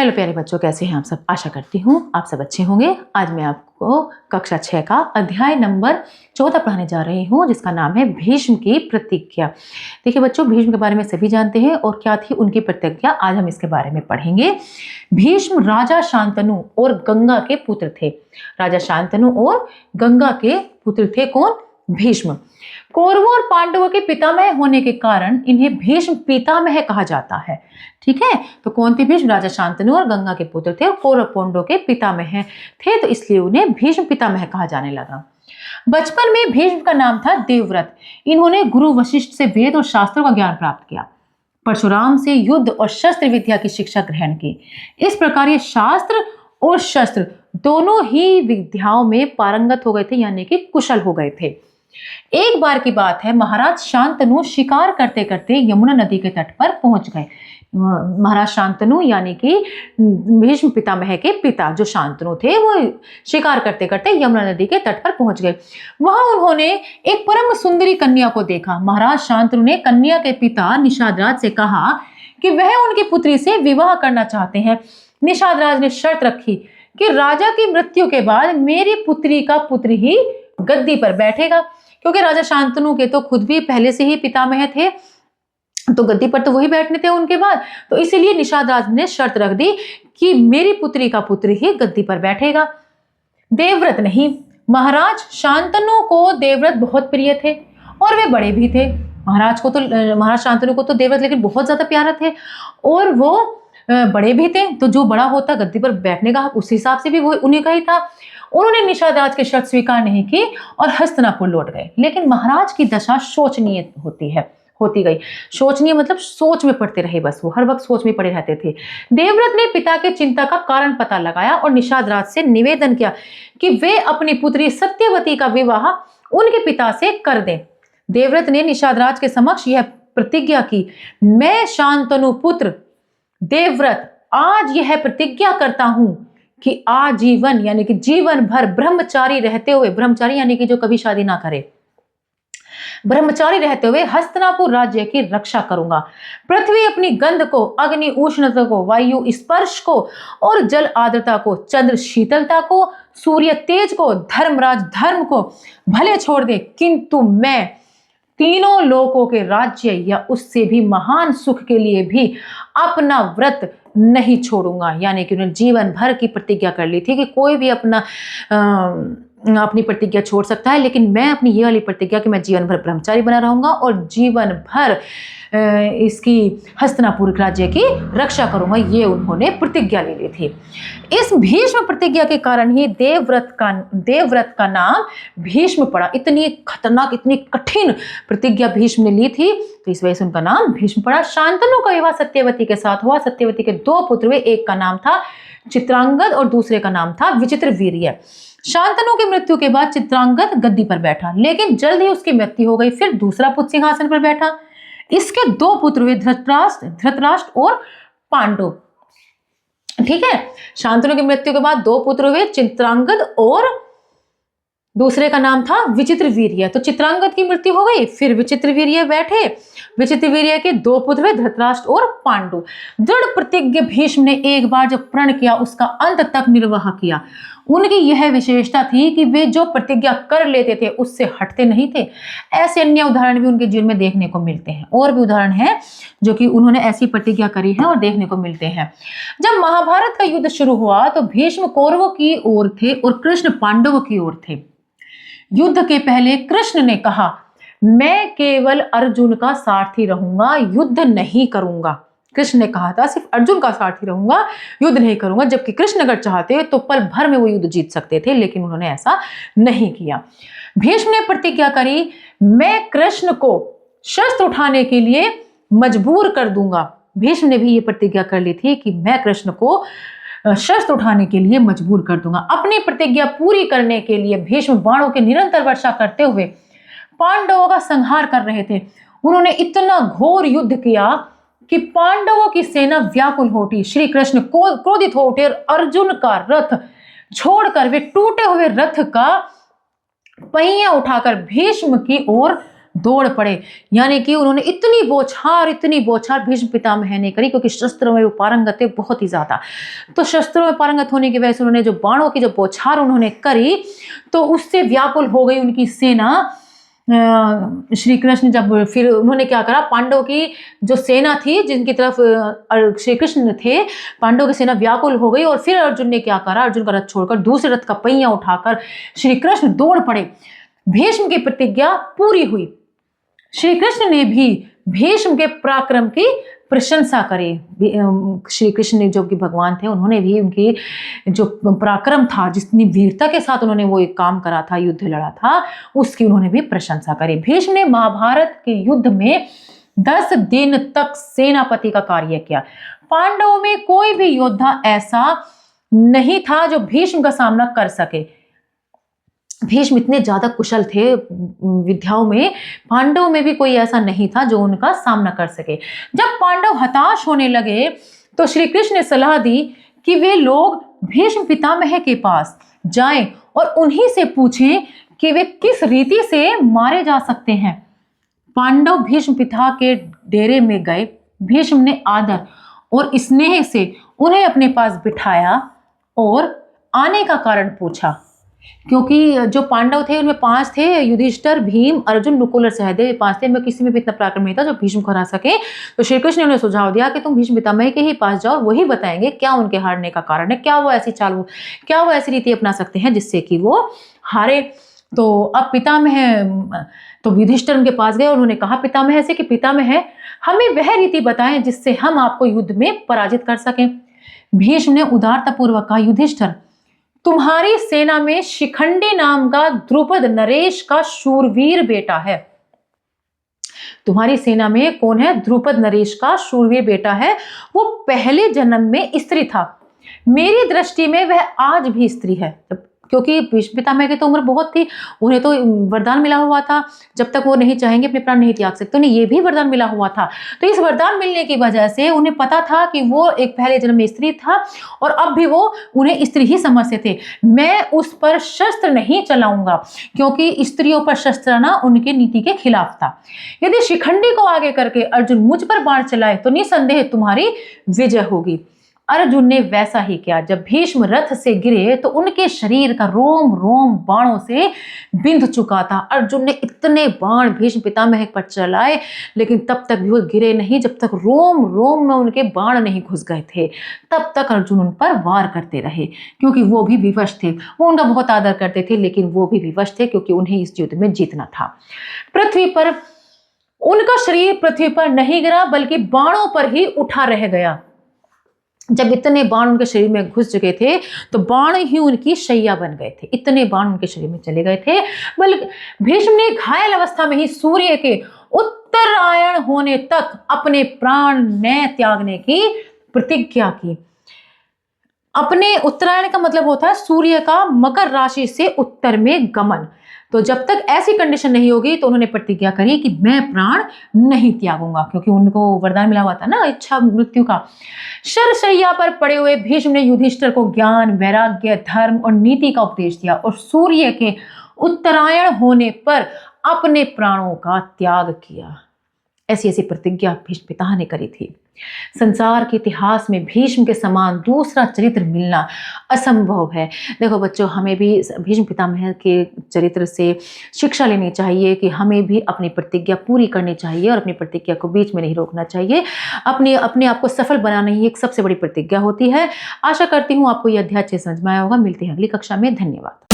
Hello प्यारे बच्चों, कैसे हैं आप सब। आशा करती हूँ आप सब अच्छे होंगे। आज मैं आपको कक्षा 6 का अध्याय नंबर 14 पढ़ाने जा रही हूँ, जिसका नाम है भीष्म की प्रतिज्ञा। देखिए बच्चों, भीष्म के बारे में सभी जानते हैं और क्या थी उनकी प्रतिज्ञा, आज हम इसके बारे में पढ़ेंगे। भीष्म राजा शांतनु और गंगा के पुत्र थे। राजा शांतनु और गंगा के पुत्र थे कौन? भीष्म। कौरवों और पांडवों के पितामह होने के कारण इन्हें भीष्म पितामह कहा जाता है। ठीक है, तो कौन थे भीष्म? राजा शांतनु और गंगा के पुत्र थे और कौरव पांडवों के पितामह थे, तो इसलिए उन्हें भीष्म पितामह कहा जाने लगा। बचपन में भीष्म का नाम था देवव्रत। इन्होंने गुरु वशिष्ठ से वेद और शास्त्रों का ज्ञान प्राप्त किया। परशुराम से युद्ध और शस्त्र विद्या की शिक्षा ग्रहण की। इस प्रकार ये शास्त्र और शस्त्र दोनों ही विद्याओं में पारंगत हो गए थे, यानी कि कुशल हो गए थे। एक बार की बात है, महाराज शांतनु शिकार करते करते यमुना नदी के तट पर पहुंच गए। महाराज शांतनु यानी कि भीष्म पितामह के पिता जो शांतनु थे, वो शिकार करते करते यमुना नदी के तट पर पहुंच गए। वहां उन्होंने एक परम सुंदरी कन्या को देखा। महाराज शांतनु ने कन्या के पिता निषादराज से कहा कि वह उनकी पुत्री से विवाह करना चाहते हैं। निषादराज ने शर्त रखी कि राजा की मृत्यु के बाद मेरी पुत्री का पुत्र ही गद्दी पर बैठेगा, क्योंकि राजा शांतनु के तो खुद भी पहले से ही पितामह थे, तो गद्दी पर तो वही बैठने थे उनके बाद। तो इसीलिए निषादराज ने शर्त रख दी कि मेरी पुत्री का पुत्र ही गद्दी पर बैठेगा, देवव्रत नहीं। महाराज शांतनु को देवव्रत बहुत प्रिय थे और वे बड़े भी थे। महाराज शांतनु को तो देवव्रत लेकिन बहुत ज्यादा प्यारा थे और वो बड़े भी थे, तो जो बड़ा होता गद्दी पर बैठने का उस हिसाब से भी वो उन्हीं का ही था। उन्होंने निषादराज की शर्त स्वीकार नहीं की और हस्तिनापुर लौट गए। लेकिन महाराज की दशा शोचनीय होती गई। शोचनीय मतलब सोच में पड़ते रहे, बस वो हर वक्त सोच में पड़े रहते थे। देवव्रत ने पिता के चिंता का कारण पता लगाया और निषादराज से निवेदन किया कि वे अपनी पुत्री सत्यवती का विवाह उनके पिता से कर दें। देवव्रत ने निषादराज के समक्ष यह प्रतिज्ञा की, मैं शांतनु पुत्र देवव्रत आज यह प्रतिज्ञा करता हूं कि आजीवन यानी कि जीवन भर ब्रह्मचारी रहते हुए, ब्रह्मचारी यानी कि जो कभी शादी ना करे, ब्रह्मचारी रहते हुए हस्तिनापुर राज्य की रक्षा करूंगा। पृथ्वी अपनी गंध को, अग्नि उष्णता को, वायु स्पर्श को और जल आर्द्रता को, चंद्र शीतलता को, सूर्य तेज को, धर्मराज धर्म को भले छोड़ दे, किंतु मैं तीनों लोकों के राज्य या उससे भी महान सुख के लिए भी अपना व्रत नहीं छोड़ूंगा। यानी कि उन्होंने जीवन भर की प्रतिज्ञा कर ली थी कि कोई भी अपनी प्रतिज्ञा छोड़ सकता है, लेकिन मैं अपनी ये वाली प्रतिज्ञा कि मैं जीवन भर ब्रह्मचारी बना रहूंगा और जीवन भर इसकी हस्तिनापुर राज्य की रक्षा करूंगा, ये उन्होंने प्रतिज्ञा ले ली थी। इस भीष्म प्रतिज्ञा के कारण ही देवव्रत का नाम भीष्म पड़ा। इतनी खतरनाक, इतनी कठिन प्रतिज्ञा भीष्म ने ली थी, तो इस वजह से उनका नाम भीष्म पड़ा। शांतनु का विवाह सत्यवती के साथ हुआ। सत्यवती के दो पुत्र हुए, एक का नाम था चित्रांगद और दूसरे का नाम था विचित्रवीर्य। शांतनु की मृत्यु के बाद चित्रांगद गद्दी पर बैठा, लेकिन जल्द ही उसकी मृत्यु हो गई। फिर दूसरा पुत्र सिंहासन पर बैठा। इसके दो पुत्र हुए, धृतराष्ट्र और पांडु। ठीक है, शांतनु की मृत्यु के बाद दो पुत्र हुए, चित्रांगद और दूसरे का नाम था विचित्रवीर्य। तो चित्रांगद की मृत्यु हो गई, फिर विचित्रवीर्य बैठे। विचित्रवीर्य के दो पुत्र हुए, धृतराष्ट्र और पांडु। दृढ़ प्रतिज्ञ भीष्म ने एक बार जब प्रण किया, उसका अंत तक निर्वाह किया। उनकी यह विशेषता थी कि वे जो प्रतिज्ञा कर लेते थे उससे हटते नहीं थे। ऐसे अन्य उदाहरण भी उनके जीवन में देखने को मिलते हैं। और भी उदाहरण हैं जो कि उन्होंने ऐसी प्रतिज्ञा करी है और देखने को मिलते हैं। जब महाभारत का युद्ध शुरू हुआ तो भीष्म कौरवों की ओर थे और कृष्ण पांडवों की ओर थे। युद्ध के पहले कृष्ण ने कहा, मैं केवल अर्जुन का सारथी रहूंगा, युद्ध नहीं करूंगा। कृष्ण ने कहा था सिर्फ अर्जुन का सारथी रहूंगा, युद्ध नहीं करूंगा। जबकि कृष्ण अगर चाहते तो पल भर में वो युद्ध जीत सकते थे, लेकिन उन्होंने ऐसा नहीं किया। भीष्म ने प्रतिज्ञा करी, मैं कृष्ण को शस्त्र उठाने के लिए मजबूर कर दूंगा। भीष्म ने भी ये प्रतिज्ञा कर ली थी कि मैं कृष्ण को शस्त्र उठाने के लिए मजबूर कर दूंगा। अपनी प्रतिज्ञा पूरी करने के लिए भीष्म बाणों की निरंतर वर्षा करते हुए पांडवों का संहार कर रहे थे। उन्होंने इतना घोर युद्ध किया कि पांडवों की सेना व्याकुल हो उठी। श्री कृष्ण क्रोधित हो उठे और अर्जुन का रथ छोड़कर वे टूटे हुए रथ का पहिया उठाकर भीष्म की ओर दौड़ पड़े। यानी कि उन्होंने इतनी बौछार भीष्म पितामह ने करी, क्योंकि शस्त्रों में वो पारंगत थे बहुत ही ज्यादा। तो शस्त्रों में पारंगत होने की वजह से उन्होंने जो बाणों की जो बौछार उन्होंने करी, तो उससे व्याकुल हो गई उनकी सेना। श्री कृष्ण जब फिर उन्होंने क्या करा, पांडवों की जो सेना थी जिनकी तरफ श्री कृष्ण थे, पांडवों की सेना व्याकुल हो गई। और फिर अर्जुन ने क्या करा, अर्जुन का रथ छोड़कर दूसरे रथ का पहिया उठाकर श्री कृष्ण दौड़ पड़े। भीष्म की प्रतिज्ञा पूरी हुई। श्री कृष्ण ने भी भीष्म के पराक्रम की प्रशंसा करी। श्री कृष्ण ने, जो कि भगवान थे, उन्होंने भी उनकी जो पराक्रम था, जितनी वीरता के साथ उन्होंने वो एक काम करा था, युद्ध लड़ा था, उसकी उन्होंने भी प्रशंसा करी। भीष्म ने महाभारत के युद्ध में 10 दिन तक सेनापति का कार्य किया। पांडवों में कोई भी योद्धा ऐसा नहीं था जो भीष्म का सामना कर सके। भीष्म इतने ज्यादा कुशल थे विद्याओं में, पांडवों में भी कोई ऐसा नहीं था जो उनका सामना कर सके। जब पांडव हताश होने लगे तो श्री कृष्ण ने सलाह दी कि वे लोग भीष्म पितामह के पास जाएं और उन्हीं से पूछें कि वे किस रीति से मारे जा सकते हैं। पांडव भीष्म पिता के डेरे में गए। भीष्म ने आदर और स्नेह से उन्हें अपने पास बिठाया और आने का कारण पूछा, क्योंकि जो पांडव थे उनमें 5 थे, युधिष्ठिर, भीम, अर्जुन, नकुल और सहदेव, 5 थे। मैं किसी में भी इतना पराक्रम नहीं था जो भीष्म को हरा सके। तो श्री कृष्ण ने उन्हें सुझाव दिया कि तुम भीष्म पितामह के ही पास जाओ, वही बताएंगे क्या उनके हारने का कारण है, क्या वो ऐसी रीति अपना सकते हैं जिससे कि वो हारे। तो अब तो युधिष्ठिर उनके पास गए और उन्होंने कहा पितामह से कि पितामह, हमें वह रीति बताएं जिससे हम आपको युद्ध में पराजित कर सकें। भीष्म ने उदारतापूर्वक कहा, युधिष्ठिर, तुम्हारी सेना में शिखंडी नाम का द्रुपद नरेश का शूरवीर बेटा है। तुम्हारी सेना में कौन है? द्रुपद नरेश का शूरवीर बेटा है। वो पहले जन्म में स्त्री था। मेरी दृष्टि में वह आज भी स्त्री है, क्योंकि भीष्म पितामह की तो उम्र बहुत थी, उन्हें तो वरदान मिला हुआ था, जब तक वो नहीं चाहेंगे अपने प्राण नहीं त्याग सकते। उन्हें ये भी वरदान मिला हुआ था। तो इस वरदान मिलने की वजह से उन्हें पता था कि वो एक पहले जन्म में स्त्री था और अब भी वो उन्हें स्त्री ही समझते थे। मैं उस पर शस्त्र नहीं चलाऊंगा, क्योंकि स्त्रियों पर शस्त्र चलाना उनकी नीति के खिलाफ था। यदि शिखंडी को आगे करके अर्जुन मुझ पर बाण चलाए तो निसंदेह तुम्हारी विजय होगी। अर्जुन ने वैसा ही किया। जब भीष्म रथ से गिरे तो उनके शरीर का रोम रोम बाणों से बिंध चुका था। अर्जुन ने इतने बाण भीष्म पितामह पर चलाए, लेकिन तब तक भी वो गिरे नहीं जब तक रोम रोम में उनके बाण नहीं घुस गए थे। तब तक अर्जुन उन पर वार करते रहे, क्योंकि वो भी विवश थे। वो उनका बहुत आदर करते थे, लेकिन वो भी विवश थे, क्योंकि उन्हें इस युद्ध में जीतना था। पृथ्वी पर उनका शरीर पृथ्वी पर नहीं गिरा, बल्कि बाणों पर ही उठा रह गया। जब इतने बाण उनके शरीर में घुस चुके थे तो बाण ही उनकी शैया बन गए थे, इतने बाण उनके शरीर में चले गए थे। बल्कि भीष्म ने घायल अवस्था में ही सूर्य के उत्तरायण होने तक अपने प्राण न त्यागने की प्रतिज्ञा की। अपने उत्तरायण का मतलब होता है सूर्य का मकर राशि से उत्तर में गमन। तो जब तक ऐसी कंडीशन नहीं होगी तो उन्होंने प्रतिज्ञा करी कि मैं प्राण नहीं त्यागूंगा, क्योंकि उनको वरदान मिला हुआ था ना इच्छा मृत्यु का। शरशैया पर पड़े हुए भीष्म ने युधिष्ठिर को ज्ञान, वैराग्य, धर्म और नीति का उपदेश दिया और सूर्य के उत्तरायण होने पर अपने प्राणों का त्याग किया। ऐसी ऐसी प्रतिज्ञा भीष्म पिता ने करी थी। संसार के इतिहास में भीष्म के समान दूसरा चरित्र मिलना असंभव है। देखो बच्चों, हमें भी भीष्म पितामह के चरित्र से शिक्षा लेनी चाहिए कि हमें भी अपनी प्रतिज्ञा पूरी करनी चाहिए और अपनी प्रतिज्ञा को बीच में नहीं रोकना चाहिए। अपने आप को सफल बनाना ही एक सबसे बड़ी प्रतिज्ञा होती है। आशा करती हूँ आपको यह अध्याय अच्छे समझ में आया होगा। मिलते हैं अगली कक्षा में। धन्यवाद।